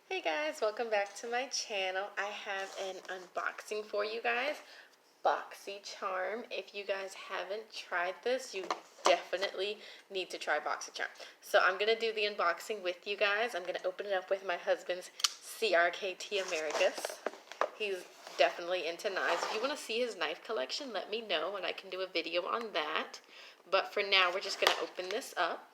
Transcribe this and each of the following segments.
Hey guys, welcome back to my channel. I have an unboxing for you guys. Boxy Charm. If you guys haven't tried this, you definitely need to try Boxy Charm. So I'm going to do the unboxing with you guys. I'm going to open it up with my husband's CRKT Americas. He's definitely into knives. If you want to see his knife collection, let me know and I can do a video on that. But for now, we're just going to open this up.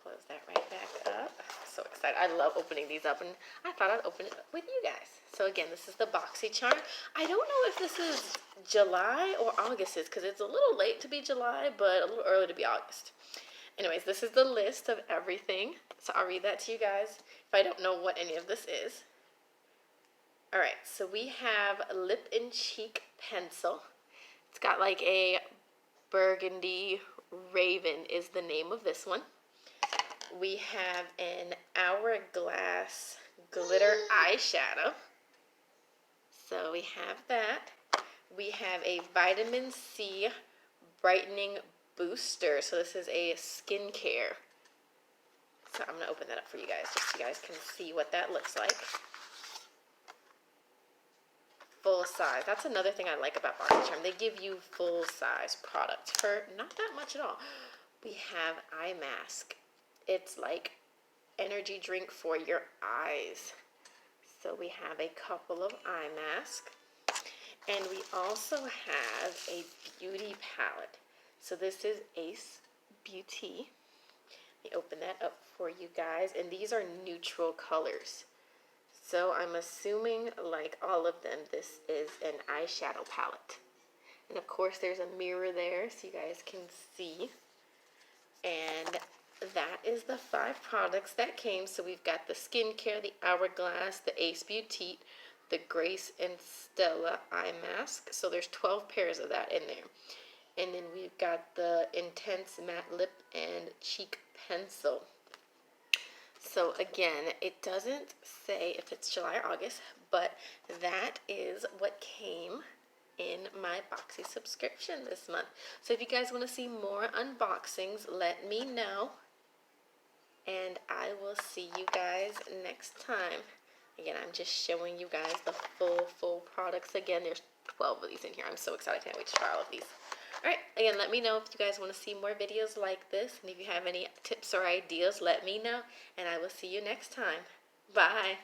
Close that right back up. So excited. I love opening these up, and I thought I'd open it up with you guys. So again, this is the Boxy Charm. I don't know if this is July or August, because it's a little late to be July, but a little early to be August. Anyways, this is the list of everything. So I'll read that to you guys if I don't know what any of this is. Alright, so we have Lip and Cheek Pencil. It's got like a burgundy raven is the name of this one. We have an Hourglass glitter eyeshadow. So we have that. We have a vitamin C brightening booster. So this is a skincare. So I'm going to open that up for you guys just so you guys can see what that looks like. Full size. That's another thing I like about Boxy Charm. They give you full size products for not that much at all. We have eye mask. It's like energy drink for your eyes. So we have a couple of eye masks. And we also have a beauty palette. So this is Ace Beauty. Let me open that up for you guys. And these are neutral colors. So I'm assuming, like all of them, this is an eyeshadow palette. And of course there's a mirror there so you guys can see. And that is the 5 products that came. So we've got the skincare, the Hourglass, the Ace Beauty, the Grace and Stella eye mask. So there's 12 pairs of that in there. And then we've got the Intense Matte Lip and Cheek Pencil. So again, it doesn't say if it's July or August, but that is what came in my Boxy subscription this month. So if you guys want to see more unboxings, let me know. And I will see you guys next time. Again, I'm just showing you guys the full products. Again, there's 12 of these in here. I'm so excited. I can't wait to try all of these. Alright, again, let me know if you guys want to see more videos like this. And if you have any tips or ideas, let me know. And I will see you next time. Bye.